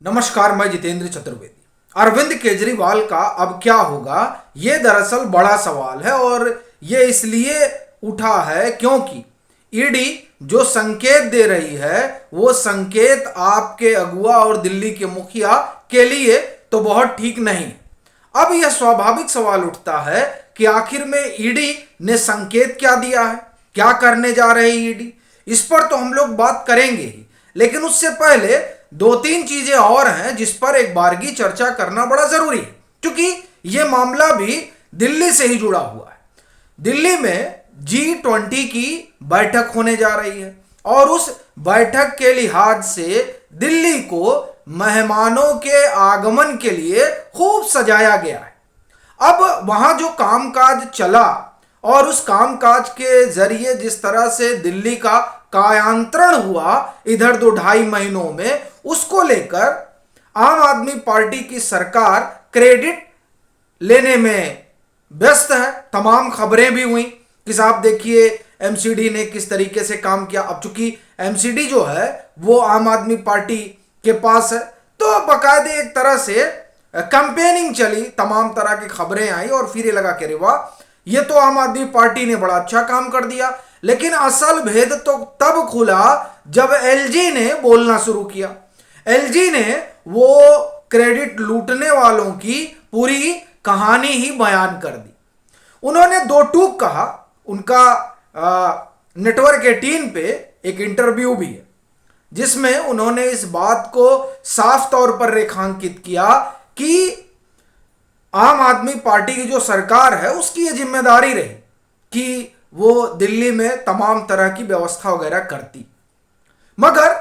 नमस्कार, मैं जितेंद्र चतुर्वेदी। अरविंद केजरीवाल का अब क्या होगा, ये दरअसल बड़ा सवाल है और ये इसलिए उठा है क्योंकि ईडी जो संकेत दे रही है वो संकेत आपके अगुआ और दिल्ली के मुखिया के लिए तो बहुत ठीक नहीं। अब यह स्वाभाविक सवाल उठता है कि आखिर में ईडी ने संकेत क्या दिया है, क्या करने जा रहे ईडी, इस पर तो हम लोग बात करेंगे ही। लेकिन उससे पहले दो तीन चीजें और हैं जिस पर एक बारगी चर्चा करना बड़ा जरूरी है, क्योंकि यह मामला भी दिल्ली से ही जुड़ा हुआ है। दिल्ली में G20 की बैठक होने जा रही है और उस बैठक के लिहाज से दिल्ली को मेहमानों के आगमन के लिए खूब सजाया गया है। अब वहां जो कामकाज चला और उस कामकाज के जरिए जिस तरह से दिल्ली का कायांतरण हुआ इधर 2-2.5 महीनों में, उसको लेकर आम आदमी पार्टी की सरकार क्रेडिट लेने में व्यस्त है। तमाम खबरें भी हुई कि साहब देखिए एमसीडी ने किस तरीके से काम किया। अब चूंकि एमसीडी जो है वो आम आदमी पार्टी के पास है, तो बाकायदे एक तरह से कैंपेनिंग चली, तमाम तरह की खबरें आई और फिर ये लगा कि अरे वाह, ये तो आम आदमी पार्टी ने बड़ा अच्छा काम कर दिया। लेकिन असल भेद तो तब खुला जब एलजी ने बोलना शुरू किया। एलजी ने वो क्रेडिट लूटने वालों की पूरी कहानी ही बयान कर दी। उन्होंने दो टूक कहा। उनका नेटवर्क 18 पे एक इंटरव्यू भी है जिसमें उन्होंने इस बात को साफ तौर पर रेखांकित किया कि आम आदमी पार्टी की जो सरकार है उसकी ये जिम्मेदारी रही कि वो दिल्ली में तमाम तरह की व्यवस्था वगैरह करती, मगर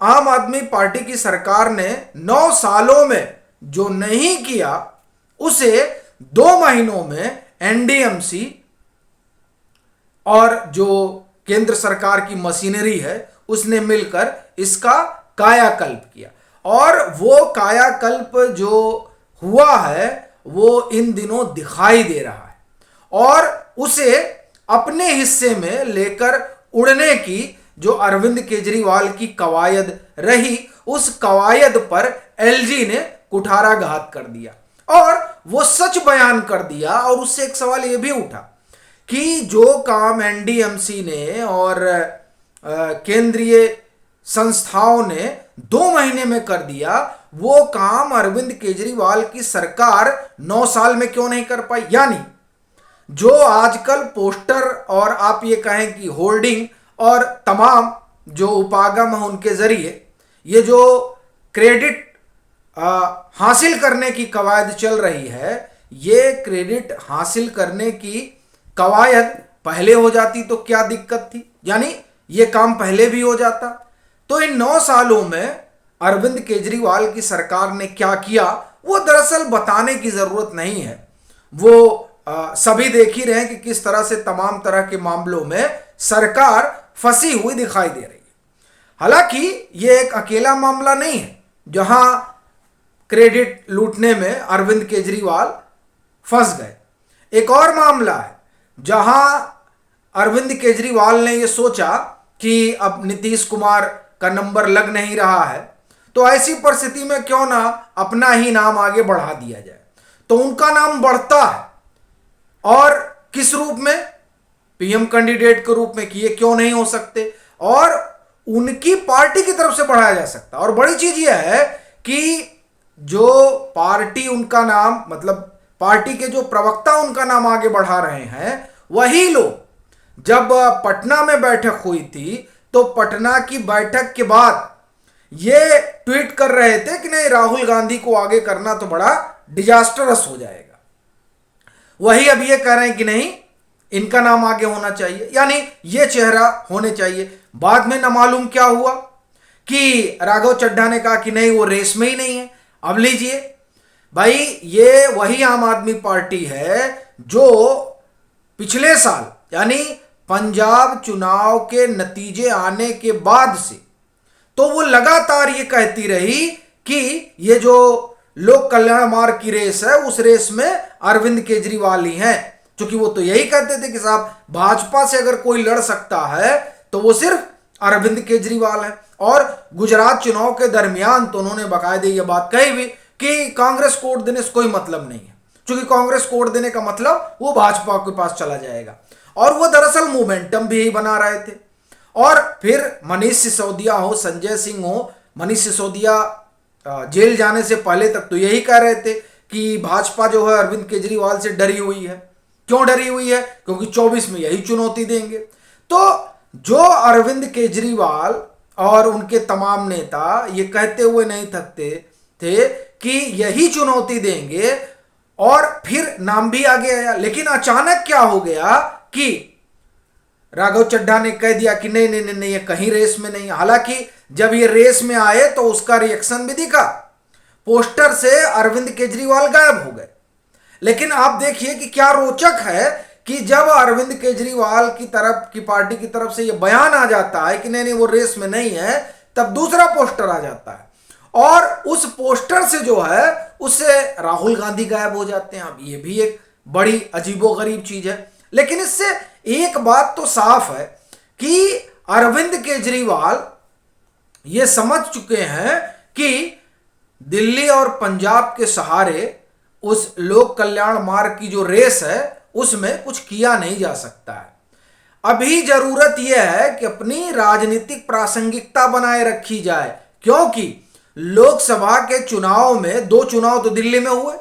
आम आदमी पार्टी की सरकार ने 9 सालों में जो नहीं किया उसे 2 महीनों में एनडीएमसी और जो केंद्र सरकार की मशीनरी है उसने मिलकर इसका कायाकल्प किया। और वो कायाकल्प जो हुआ है वो इन दिनों दिखाई दे रहा है और उसे अपने हिस्से में लेकर उड़ने की जो अरविंद केजरीवाल की कवायद रही, उस कवायद पर एलजी ने कुठाराघात कर दिया और वो सच बयान कर दिया। और उससे एक सवाल ये भी उठा कि जो काम एनडीएमसी ने और केंद्रीय संस्थाओं ने 2 महीने में कर दिया, वो काम अरविंद केजरीवाल की सरकार 9 साल में क्यों नहीं कर पाई। यानी जो आजकल पोस्टर और आप ये कहें कि होर्डिंग और तमाम जो उपागम है उनके जरिए ये जो क्रेडिट हासिल करने की कवायद चल रही है, ये क्रेडिट हासिल करने की कवायद पहले हो जाती तो क्या दिक्कत थी, यानी ये काम पहले भी हो जाता। तो इन 9 सालों में अरविंद केजरीवाल की सरकार ने क्या किया वो दरअसल बताने की जरूरत नहीं है। वो सभी देख ही रहे हैं कि किस तरह से तमाम तरह के मामलों में सरकार फंसी हुई दिखाई दे रही है। हालांकि ये एक अकेला मामला नहीं है जहां क्रेडिट लूटने में अरविंद केजरीवाल फंस गए। एक और मामला है जहां अरविंद केजरीवाल ने यह सोचा कि अब नीतीश कुमार का नंबर लग नहीं रहा है, तो ऐसी परिस्थिति में क्यों ना अपना ही नाम आगे बढ़ा दिया जाए। तो उनका नाम बढ़ता है और किस रूप में, पीएम कैंडिडेट के रूप में, कि ये क्यों नहीं हो सकते और उनकी पार्टी की तरफ से बढ़ाया जा सकता। और बड़ी चीज यह है कि जो पार्टी उनका नाम, मतलब पार्टी के जो प्रवक्ता उनका नाम आगे बढ़ा रहे हैं, वही लोग जब पटना में बैठक हुई थी तो पटना की बैठक के बाद ये ट्वीट कर रहे थे कि नहीं, राहुल गांधी को आगे करना तो बड़ा डिजास्टरस हो जाएगा। वही अब ये कह रहे हैं कि नहीं, इनका नाम आगे होना चाहिए, यानी ये चेहरा होने चाहिए। बाद में न मालूम क्या हुआ कि राघव चड्ढा ने कहा कि नहीं, वो रेस में ही नहीं है। अब लीजिए भाई, ये वही आम आदमी पार्टी है जो पिछले साल यानी पंजाब चुनाव के नतीजे आने के बाद से तो वो लगातार ये कहती रही कि ये जो लोक कल्याण मार्ग की रेस है उस रेस में अरविंद केजरीवाल ही हैं। क्योंकि वो तो यही कहते थे कि साहब भाजपा से अगर कोई लड़ सकता है तो वो सिर्फ अरविंद केजरीवाल है। और गुजरात चुनाव के दरमियान तो उन्होंने बाकायदे ये बात कही भी कि कांग्रेस को वोट देने से कोई मतलब नहीं है, क्योंकि कांग्रेस को वोट देने का मतलब वो भाजपा के पास चला जाएगा। और वो दरअसल मोमेंटम भी यही बना रहे थे। और फिर मनीष सिसोदिया हो, संजय सिंह हो, मनीष सिसोदिया जेल जाने से पहले तक तो यही कह रहे थे कि भाजपा जो है अरविंद केजरीवाल से डरी हुई है। क्यों डरी हुई है? क्योंकि 24 में यही चुनौती देंगे। तो जो अरविंद केजरीवाल और उनके तमाम नेता ये कहते हुए नहीं थकते थे कि यही चुनौती देंगे, और फिर नाम भी आगे आया। लेकिन अचानक क्या हो गया कि राघव चड्ढा ने कह दिया कि नहीं नहीं नहीं नहीं, ये कहीं रेस में नहीं। हालांकि जब ये रेस में आए तो उसका रिएक्शन भी दिखा, पोस्टर से अरविंद केजरीवाल गायब हो गए। लेकिन आप देखिए कि क्या रोचक है कि जब अरविंद केजरीवाल की तरफ की पार्टी की तरफ से यह बयान आ जाता है कि नहीं नहीं वो रेस में नहीं है, तब दूसरा पोस्टर आ जाता है, और उस पोस्टर से जो है उससे राहुल गांधी गायब हो जाते हैं। अब ये भी एक बड़ी अजीबोगरीब चीज है। लेकिन इससे एक बात तो साफ है कि अरविंद केजरीवाल ये समझ चुके हैं कि दिल्ली और पंजाब के सहारे उस लोक कल्याण मार्ग की जो रेस है उसमें कुछ किया नहीं जा सकता है। अभी जरूरत यह है कि अपनी राजनीतिक प्रासंगिकता बनाए रखी जाए, क्योंकि लोकसभा के चुनाव में 2 चुनाव तो दिल्ली में हुए।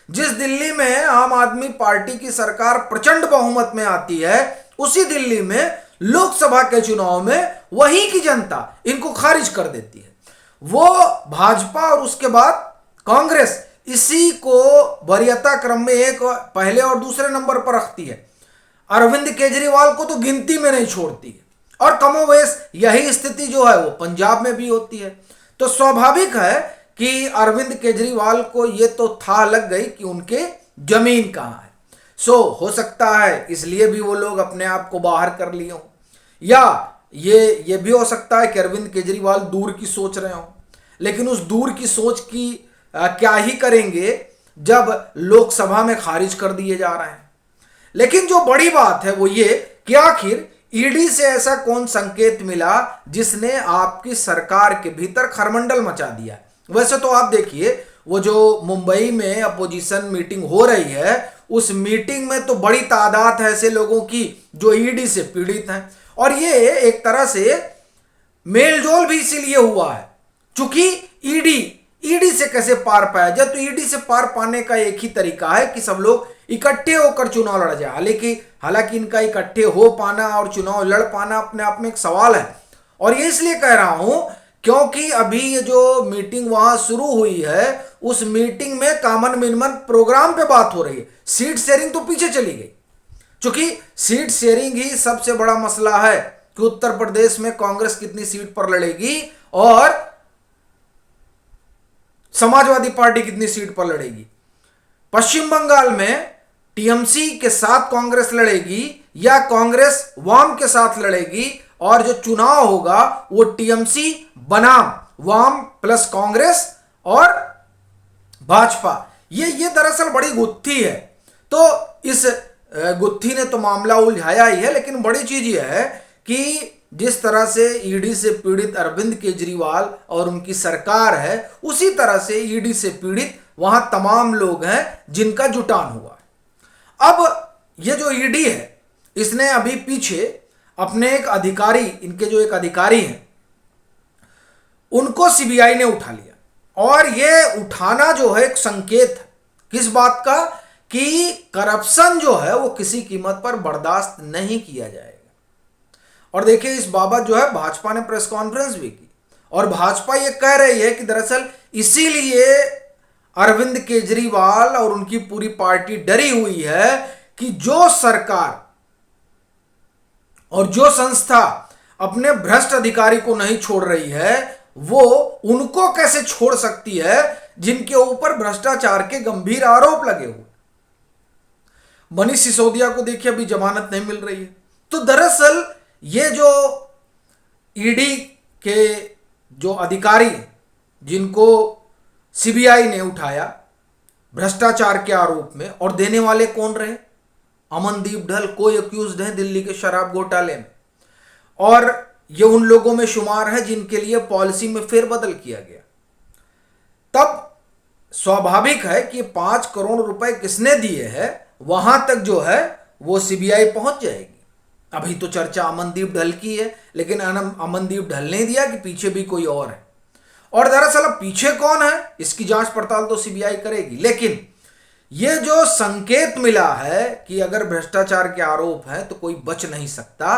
जिस दिल्ली में आम आदमी पार्टी की सरकार प्रचंड बहुमत में आती है, उसी दिल्ली में लोकसभा के चुनाव में वहीं की जनता इनको खारिज कर देती है। वो भाजपा और उसके बाद कांग्रेस इसी को वरीयता क्रम में एक पहले और दूसरे नंबर पर रखती है। अरविंद केजरीवाल को तो गिनती में नहीं छोड़ती है। और कमोवेश यही स्थिति जो है वो पंजाब में भी होती है। तो स्वाभाविक है कि अरविंद केजरीवाल को ये तो था लग गई कि उनके जमीन कहाँ है। हो सकता है इसलिए भी वो लोग अपने आप को बाहर कर लिए हों, या ये भी हो सकता है कि अरविंद केजरीवाल दूर की सोच रहे हों। लेकिन उस दूर की सोच की क्या ही करेंगे जब लोकसभा में खारिज कर दिए जा रहे हैं। लेकिन जो बड़ी बात है वो ये कि आखिर ईडी से ऐसा कौन संकेत मिला जिसने आपकी सरकार के भीतर खरमंडल मचा दिया। वैसे तो आप देखिए वो जो मुंबई में अपोजिशन मीटिंग हो रही है, उस मीटिंग में तो बड़ी तादाद है ऐसे लोगों की जो ईडी से पीड़ित हैं। और ये एक तरह से मेलजोल भी इसीलिए हुआ है चूंकि ईडी से कैसे पार पाया जाए। तो ईडी से पार पाने का एक ही तरीका है कि सब लोग इकट्ठे होकर चुनाव लड़ा जाए। हालांकि इनका इकट्ठे हो पाना और चुनाव लड़ पाना अपने आप में एक सवाल है। और ये इसलिए कह रहा हूं क्योंकि अभी ये जो मीटिंग वहां शुरू हुई है, उस मीटिंग में कॉमन मिनिमम प्रोग्राम पे बात हो रही है। सीट शेयरिंग तो पीछे चली गई, क्योंकि सीट शेयरिंग ही सबसे बड़ा मसला है कि उत्तर प्रदेश में कांग्रेस कितनी सीट पर लड़ेगी और समाजवादी पार्टी कितनी सीट पर लड़ेगी। पश्चिम बंगाल में टीएमसी के साथ कांग्रेस लड़ेगी या कांग्रेस वाम के साथ लड़ेगी, और जो चुनाव होगा वो टीएमसी बनाम वाम प्लस कांग्रेस और भाजपा। ये दरअसल बड़ी गुत्थी है। तो इस गुत्थी ने तो मामला उलझाया ही है। लेकिन बड़ी चीज यह है कि जिस तरह से ईडी से पीड़ित अरविंद केजरीवाल और उनकी सरकार है, उसी तरह से ईडी से पीड़ित वहां तमाम लोग हैं जिनका जुटान हुआ है। अब ये जो ईडी है, इसने अभी पीछे अपने एक अधिकारी, इनके जो एक अधिकारी हैं, उनको सीबीआई ने उठा लिया। और ये उठाना जो है एक संकेत है किस बात का, कि करप्शन जो है वो किसी कीमत पर बर्दाश्त नहीं किया जाएगा। और देखिए इस बाबत जो है भाजपा ने प्रेस कॉन्फ्रेंस भी की, और भाजपा ये कह रही है कि दरअसल इसीलिए अरविंद केजरीवाल और उनकी पूरी पार्टी डरी हुई है कि जो सरकार और जो संस्था अपने भ्रष्ट अधिकारी को नहीं छोड़ रही है, वो उनको कैसे छोड़ सकती है जिनके ऊपर भ्रष्टाचार के गंभीर आरोप लगे हुए। मनीष सिसोदिया को देखिए अभी जमानत नहीं मिल रही है। तो दरअसल ये जो ईडी के जो अधिकारी जिनको सीबीआई ने उठाया भ्रष्टाचार के आरोप में, और देने वाले कौन रहे? अमनदीप ढल को एक्यूज्ड है दिल्ली के शराब घोटाले में। और ये उन लोगों में शुमार है जिनके लिए पॉलिसी में फेरबदल किया गया। तब स्वाभाविक है कि 5 करोड़ रुपए किसने दिए हैं वहां तक जो है वो सीबीआई पहुंच जाएगी। अभी तो चर्चा अमनदीप ढल की है, लेकिन अमनदीप ढल ने दिया कि पीछे भी कोई और है, और दरअसल अब पीछे कौन है इसकी जांच पड़ताल तो सीबीआई करेगी। लेकिन यह जो संकेत मिला है कि अगर भ्रष्टाचार के आरोप हैं तो कोई बच नहीं सकता,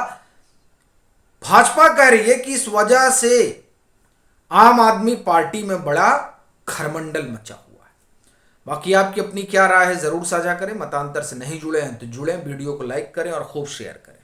भाजपा कह रही है कि इस वजह से आम आदमी पार्टी में बड़ा खरमंडल मचा हुआ है। बाकी आपकी अपनी क्या राय है जरूर साझा करें। मतांतर से नहीं जुड़े हैं तो जुड़ें, वीडियो को लाइक करें और खूब शेयर करें।